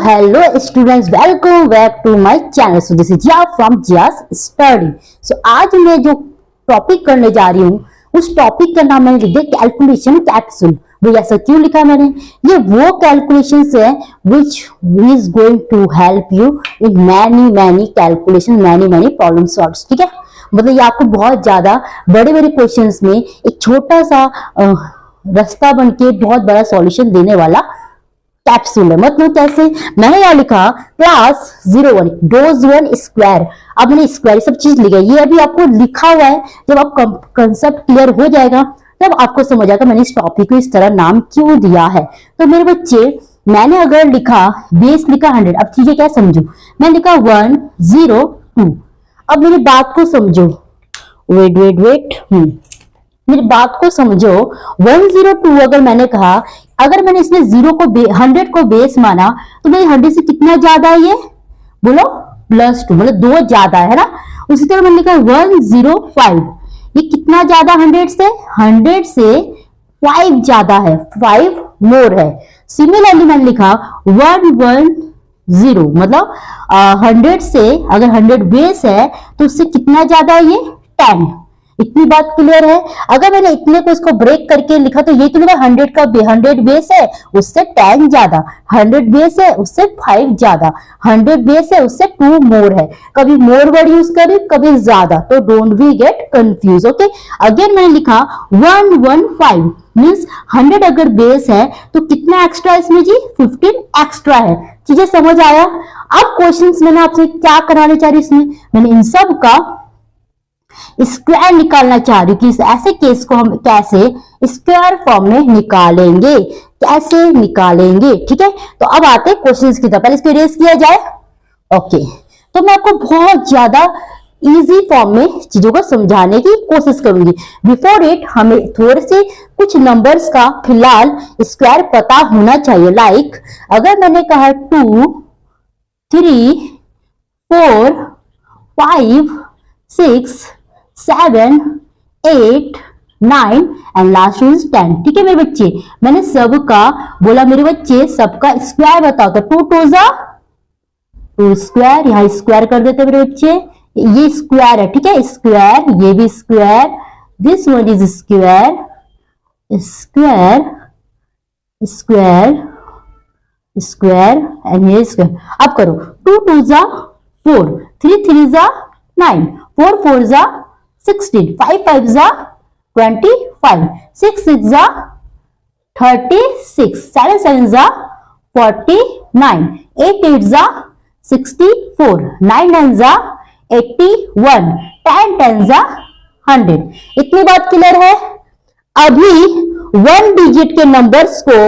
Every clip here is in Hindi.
hello students, welcome back to my channel. So this is Jia from Jia's Study. So आज मैं जो टॉपिक करने जा रही हूँ उस टॉपिक का नाम मैंने लिख दिया कैलकुलेशन कैप्सूल। भाई ऐसा क्यों लिखा मैंने? ये वो कैलकुलेशंस है which is going to help you in many calculation, many problem solves। ठीक है, मतलब ये आपको बहुत ज्यादा बड़े बड़े क्वेश्चंस में एक छोटा सा रास्ता बन के बहुत बड़ा सॉल्यूशन देने वाला कैप्सूल है। मतलब कैसे? मैंने यहाँ लिखा क्लास 01 डोज 1 स्क्वायर। अब मैंने स्क्वायर सब चीज लिखा, ये अभी आपको लिखा हुआ है। जब आप कंसेप्ट क्लियर हो जाएगा तब आपको समझ आएगा मैंने इस टॉपिक को इस तरह नाम क्यों दिया है। तो मेरे बच्चे, मैंने अगर लिखा बेस लिखा 100, अब चीजें क्या समझो, मैंने लिखा 102। अब मेरी बात को समझो, वेट मेरी बात को समझो। 102 अगर मैंने कहा, अगर मैंने इसमें 100 को बेस माना तो भाई 100 से कितना ज्यादा है? ये बोलो +2, मतलब 2 ज्यादा है ना। उसी तरह मैंने लिखा 105, ये कितना ज्यादा 100 से? 100 से 5 ज्यादा है, 5 मोर है। सिमिलरली मैंने लिखा 110, मतलब 100 से अगर 100 बेस है तो उससे कितना ज्यादा है? ये 10। इतनी बात क्लियर है। अगर मैंने इतने को इसको ब्रेक करके लिखा तो ये तो मेरा 100 बेस है उससे 10 ज्यादा, 100 बेस है उससे 5 ज्यादा, 100 बेस है उससे 2 मोर है। कभी मोर वर्ड यूज करें कभी ज्यादा, तो don't be get confuse. Okay, again मैंने लिखा 115 मीन्स 100 अगर बेस है तो कितना एक्स्ट्रा इसमें जी? 15 एक्स्ट्रा है। चीजें समझ आया? अब क्वेश्चंस मैंने आपसे क्या कराने चाह रही, इसमें मैंने इन सब का स्क्वायर निकालना चाह रही हूँ कि ऐसे केस को हम कैसे स्क्वायर फॉर्म में निकालेंगे, कैसे निकालेंगे। ठीक है, तो अब आते हैं क्वेश्चंस की तरफ। पहले इसको इरेज किया जाए। ओके, तो मैं आपको बहुत ज्यादा इजी फॉर्म में चीजों को समझाने की कोशिश करूंगी। बिफोर इट हमें थोड़े से कुछ नंबर्स का फिलहाल स्क्वायर पता होना चाहिए। लाइक अगर मैंने कहा 2, 3, 4, 5, 6, 7, 8, 9 एंड लास्ट इज 10। ठीक है मेरे बच्चे, मैंने सबका बोला मेरे बच्चे सबका स्क्वायर बताओ। तो 2 2 जा 2 स्क्वायर, यहाँ स्क्वायर कर देते मेरे बच्चे। ये स्क्वायर है, ठीक है, स्क्वायर, ये भी square, this one is square, square square square and ये स्क्वायर। अब करो 2 2 जा 4, 3 3 जा 9, 4 4 जा 16, 5 5 जा 25, 6 6 जा 36, 7 7 जा 49, 8 8 जा 64, 9 9 जा 81, 10 10 जा 100। इतनी बात क्लियर है? अभी 1 डिजिट के नंबर्स को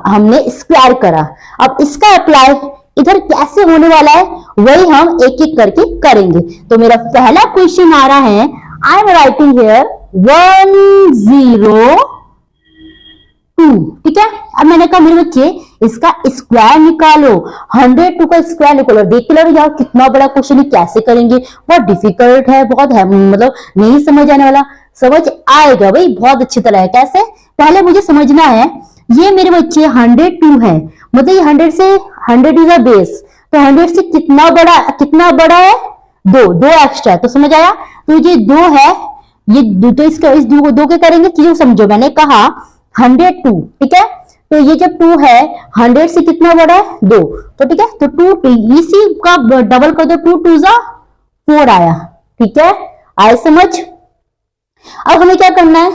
हमने स्क्वायर करा। अब इसका अप्लाई इधर कैसे होने वाला है वही हम एक एक करके करेंगे। तो मेरा पहला क्वेश्चन आ रहा है, आई एम राइटिंग हियर 102। ठीक है, अब मैंने कहा मेरे बच्चे इसका स्क्वायर निकालो, 102 का स्क्वायर निकालो। देख लो यार कितना बड़ा क्वेश्चन है, कैसे करेंगे? बहुत डिफिकल्ट है, बहुत है, मतलब नहीं समझ आने वाला। समझ आएगा भाई बहुत अच्छी तरह है। कैसे? पहले मुझे समझना है, ये मेरे बच्चे 102 है, मतलब ये 100 से 100 इज अ बेस, तो 100 से कितना बड़ा है? 2 एक्स्ट्रा है। तो समझ आया? तो ये 2 है, ये 2, तो इसका इस 2 के करेंगे चीजों समझो। मैंने कहा 102, ठीक है, तो ये जब 2 है 100 से कितना बड़ा है? 2, तो ठीक है, तो 2 इसी का डबल कर दो, 2 2 जा 4 आया। ठीक है, आए समझ? अब हमें क्या करना है,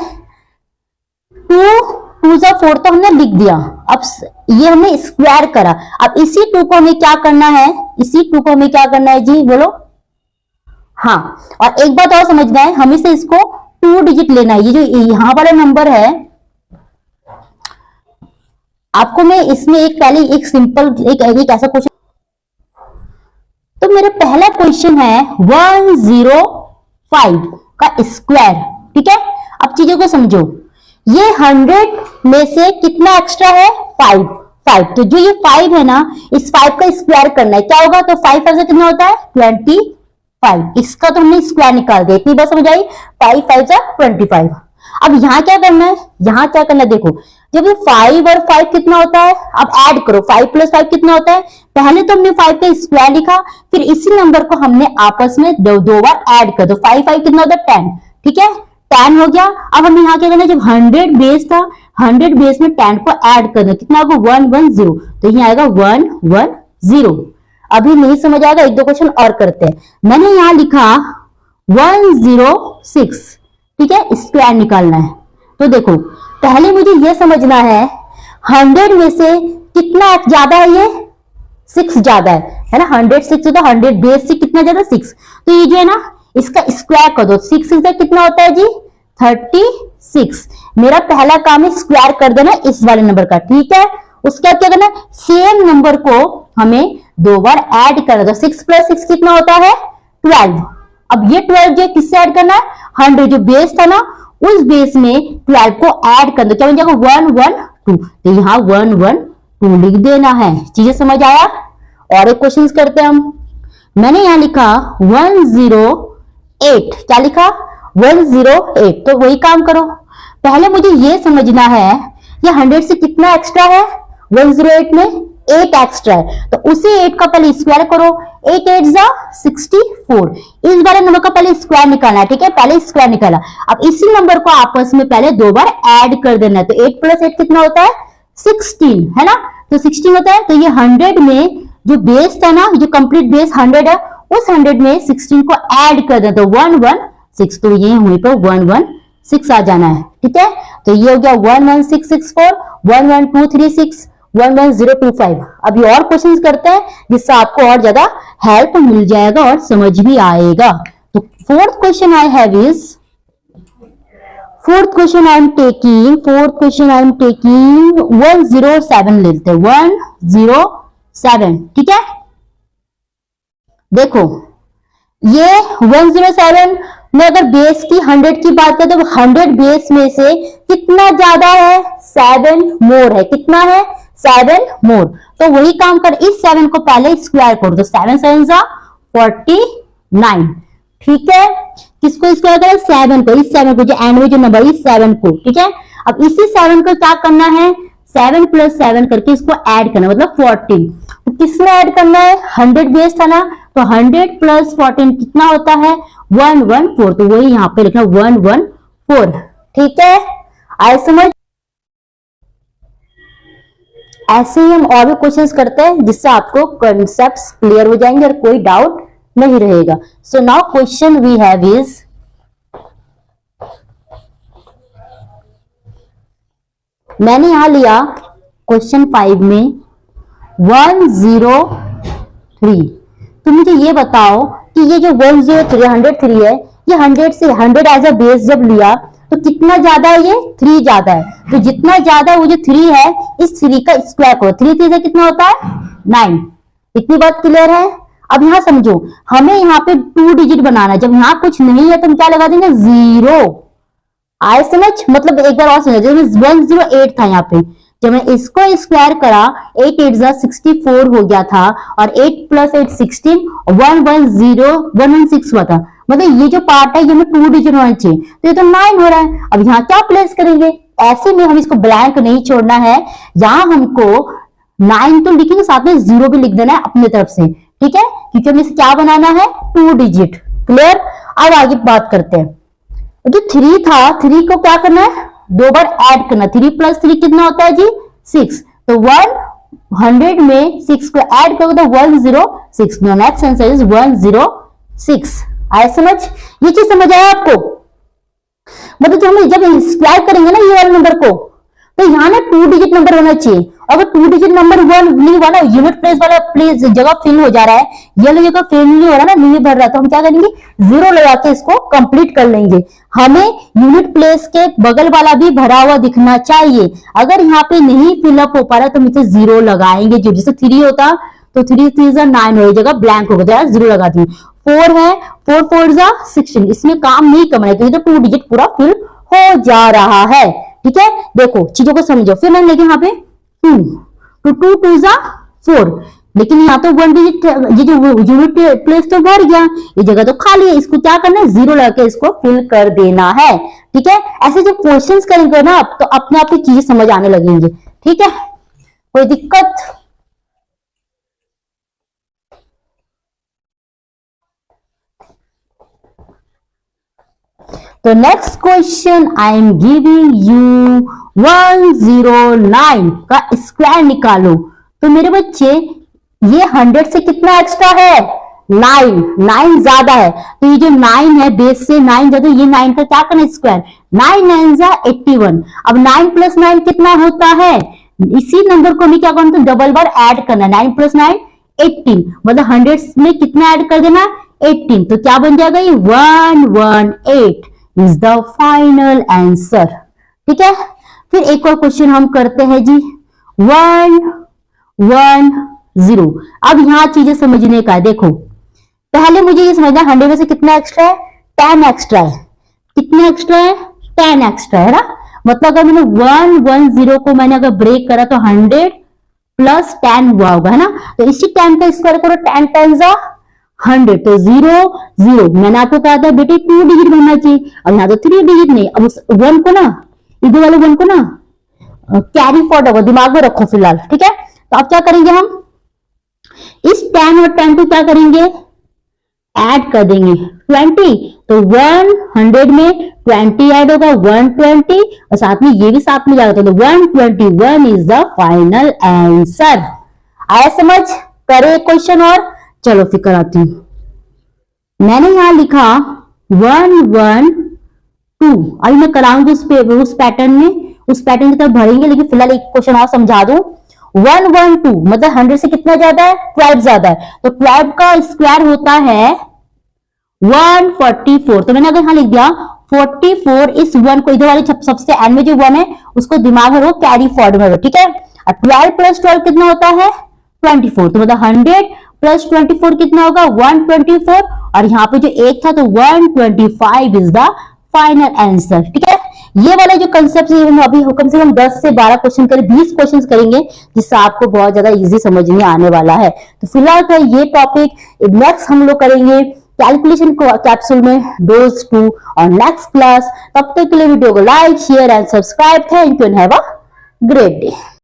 2 2 जा 4 तो हमने लिख दिया। अब ये हमने स्क्वायर करा। अब इसी 2 को हमें क्या करना है? इसी 2 को हमें क्या करना है जी? बोलो। हाँ, और एक बात और समझना है, हमें से इसको 2 डिजिट लेना है। ये जो यहां वाला नंबर है, आपको मैं इसमें पहले एक सिंपल एक ऐसा क्वेश्चन, तो मेरा पहला क्वेश्चन है 105 का स्क्वायर। ठीक है, अब चीजों को समझो। ये 100 में से कितना एक्स्ट्रा है? 5। तो जो ये 5 है ना, इस 5 का स्क्वायर करना है। क्या होगा? तो 5 5 से कितना होता है? 25। इसका तो हमने स्क्वायर निकाल दिया। इतनी बात समझ आई? 5 5 जा 25। अब यहाँ क्या करना है, यहाँ क्या करना है, देखो जब ये 5 और 5 कितना होता है, अब ऐड करो 5 + 5 कितना होता है, पहले तो हमने 5 का स्क्वायर लिखा, फिर इसी नंबर को हमने आपस में दो बार ऐड कर दो, 5 5 कितना होता है 10, ठीक है 10 हो गया। अब हमें यहाँ क्या करना है, जब 100 बेस था 100 बेस में 10 को ऐड करना, कितना होगा 110, तो यहाँ आएगा 110। अभी नहीं समझ आएगा, एक दो क्वेश्चन और करते हैं। मैंने यहाँ लिखा 106, ठीक है स्क्वायर निकालना है। तो देखो पहले मुझे यह समझना है 100 में से कितना ज्यादा है, ये 6 ज्यादा है ना, 106 होता है 100 बेस से कितना ज्यादा 6, तो ये जो है ना इसका स्क्वायर कर दो, 6 से कितना होता है जी 36। मेरा पहला काम है स्क्वायर कर देना इस वाले नंबर का, ठीक है। उसके बाद क्या करना, सेम नंबर को हमें दो बार ऐड कर दो, 6 + 6 कितना होता है 12। अब ये 12 जो किससे ऐड करना है, 100 जो बेस था ना उस बेस में 12 को ऐड कर दो, क्या बन जाएगा 112, तो यहाँ 112 लिख देना है। चीजें समझ आया। और एक क्वेश्चन करते हैं हम। मैंने यहाँ लिखा 108, क्या लिखा 108, तो वही काम करो। पहले मुझे ये समझना है ये 100 से कितना एक्स्ट्रा है, 108 में 8 एक्स्ट्रा है, तो उसी 8 का पहले स्क्वायर करो, 8 8 जा 64। इस वाले नंबर का पहले स्क्वायर निकालना है, ठीक है पहले स्क्वायर निकाला। अब इसी नंबर को आपस में पहले दो बार ऐड कर देना है, तो 8 + 8 कितना होता है 16, है ना, तो 16 होता है। तो ये 100 में जो बेस था ना, जो कंप्लीट बेस 100 है, उस 100 में 16 को ऐड कर देना, तो 116, तो ये वहीं पर 116 आ जाना है, ठीक है। तो ये हो गया 11664, 11236, 11025। अभी और क्वेश्चंस करते हैं जिससे आपको और ज्यादा हेल्प मिल जाएगा और समझ भी आएगा। तो fourth question I have is, fourth question I am taking 107 लेते हैं, 107, ठीक है। देखो ये 107 में अगर बेस की 100 की बात करें तो 100 बेस में से कितना ज्यादा है, 7 मोर है, कितना है 7 मोर। तो वही काम कर, इस 7 को पहले स्क्वायर कर दो, 7 7 जा 49, ठीक है। किसको स्क्वायर करें, 7 को, इस 7 को जो एंड में जो नंबर इस 7 को, ठीक है। अब इसी 7 को क्या करना है, 7 + 7 करके इसको ऐड करना, मतलब 14। तो किसमें ऐड करना है, 100 बेस था ना, तो 100 + 14 कितना होता है 114, तो वही यहाँ पे लिखा 114, ठीक है। आए समझ। ऐसे ही हम और भी क्वेश्चंस करते हैं जिससे आपको कॉन्सेप्ट्स क्लियर हो जाएंगे और कोई डाउट नहीं रहेगा। So now question we have is, मैंने यहां लिया क्वेश्चन 5 में 103। तो मुझे ये बताओ कि ये जो 103 है, ये 100 से 100 एज अ बेस जब लिया तो कितना ज्यादा है, ये 3 ज्यादा है। तो जितना ज्यादा वो जो 3 है, इस 3 का स्क्वायर करो, 3 3 से कितना होता है 9। इतनी बात क्लियर है। अब यहां समझो, हमें यहाँ पे 2 डिजिट बनाना है, जब यहाँ कुछ नहीं है तो हम क्या लगा देंगे 0। आए समझ, मतलब एक बार और समझो, जब 108 था यहाँ पे, जब मैं इसको स्क्वायर करा 8 8 जा 64 हो गया था, और 8 + 8 16, 116 हुआ था। मतलब ये जो पार्ट है ये में 2 डिजिट होना चाहिए, तो ये तो 9 हो रहा है। अब यहाँ क्या प्लेस करेंगे, ऐसे में हम इसको ब्लैंक नहीं छोड़ना है, यहाँ हमको 9 तो लिखेंगे, साथ में 0 भी लिख देना है अपने तरफ से, ठीक है, क्योंकि हमें इसे क्या बनाना है 2 डिजिट। क्लियर। अब आगे बात करते हैं, जो 3 था, 3 को क्या करना है 2 बार ऐड करना, 3 + 3 कितना होता है जी 6, तो 100 में 6 को ऐड करोगे तो 106, नो नेक्स्ट आंसर इज 106। आए समझ, ये चीज समझ आया आपको। मतलब जब हम स्क्वायर करेंगे ना ये वाले नंबर को, तो यहाँ ना 2 डिजिट नंबर होना चाहिए। अगर 2 डिजिट नंबर 1 नहीं हुआ ना, यूनिट प्लेस वाला प्लेस जगह फिल हो जा रहा है, ये जगह फिल नहीं हो रहा ना, नहीं भर रहा, तो हम क्या करेंगे 0 लगा के इसको कंप्लीट कर लेंगे। हमें यूनिट प्लेस के बगल वाला भी भरा हुआ दिखना चाहिए। अगर यहाँ पे नहीं फिलअप हो पा रहा तो मुझे 0 लगाएंगे, जो जैसे 3 होता तो 3 3 जा 9 हो, जगह ब्लैंक होगा, तो 0 लगा दी। 4 है, 4 4 जा 16, इसमें काम नहीं करना है क्योंकि तो 2 डिजिट पूरा फिल हो जा रहा है, ठीक है। देखो चीजों को समझो, फिर मैंने लिखा यहाँ पे 2 2 2 जा 4, लेकिन यहाँ तो 1 डिजिट, ये जो यूनिट प्लेस तो भर गया, ये जगह तो खाली है, इसको क्या करना है, 0 लगा के इसको फिल कर देना है। ठीक है, ऐसे जब क्वेश्चंस करेंगे ना तो अपने आप ही चीजें समझ आने लगेंगी। ठीक है, कोई दिक्कत? तो next question I am giving you 109 का स्क्वायर निकालो। तो मेरे बच्चे ये 100 से कितना एक्स्ट्रा है, 9 ज्यादा है, तो ये जो 9 है बेस से 9 ज्यादा, ये 9 का क्या करना है, स्क्वायर, 9 9 जा 81। अब 9 प्लस 9 कितना होता है, इसी नंबर को हमें क्या करना है, डबल बार ऐड करना, 9 प्लस 9 18, मतलब 100 में कितना ऐड कर देना, 18, तो क्या बन जाएगा, ये 118 इज द फाइनल आंसर। ठीक है, फिर एक और क्वेश्चन हम करते हैं जी, 110। अब यहां चीजें समझने का है, देखो पहले मुझे ये समझना 100 में से कितना एक्स्ट्रा है, 10 एक्स्ट्रा है, कितना एक्स्ट्रा है, 10 एक्स्ट्रा है ना, मतलब अगर मैंने 110 को मैंने अगर ब्रेक करा तो 100 प्लस 10 हुआ होगा, है ना, तो इसी 10 का स्क्वायर करो, 10 10 100, तो 0 0, मैंने आपको कहा था बेटे 2 डिजिट बनना चाहिए, अब यहाँ तो 3 डिजिट नहीं, अब उस 1 को ना, इधर वाले 1 को ना कैरी फॉरवर्ड होगा, दिमाग में रखो फिलहाल। ठीक है, तो अब क्या करेंगे हम, इस 10 और 10 को क्या करेंगे, ऐड कर देंगे 20, तो 100 में 20 ऐड होगा 120, और साथ में ये भी साथ में जाएगा, तो 121 इज द फाइनल आंसर। आया समझ? करे क्वेश्चन और, चलो फिर कराती हूं। मैंने यहां लिखा 112, अभी मैं कराऊंगी उस पैटर्न में, उस पैटर्न की तरफ भरेंगे, लेकिन फिलहाल एक क्वेश्चन और समझा दूं। 112 मतलब 100 से कितना ज्यादा है, 12 ज्यादा है, तो 12 का स्क्वायर होता है 144, तो मैंने अगर यहां लिख दिया 44, इस 1 को इधर वाले सबसे एंड में जो 1 है उसको दिमाग में वो कैरी फॉरवर्ड में। ठीक है, 12 प्लस 12 कितना होता है, 24, तो मतलब 100 प्लस 24 कितना होगा, 124, और यहाँ पे जो एक था तो 125 इज द फाइनल आंसर। ठीक है, ये वाला जो कंसेप्ट है हम अभी कम से कम 10 से 12 क्वेश्चन करें, 20 क्वेश्चन करेंगे, जिससे आपको बहुत ज्यादा इजी समझ में आने वाला है। तो फिलहाल का ये टॉपिक, नेक्स्ट हम लोग करेंगे कैलकुलेशन कैप्सूल में डोज 2 और नेक्स्ट क्लास। तब तक के लिए वीडियो को like share and subscribe. Thank you and have a great day.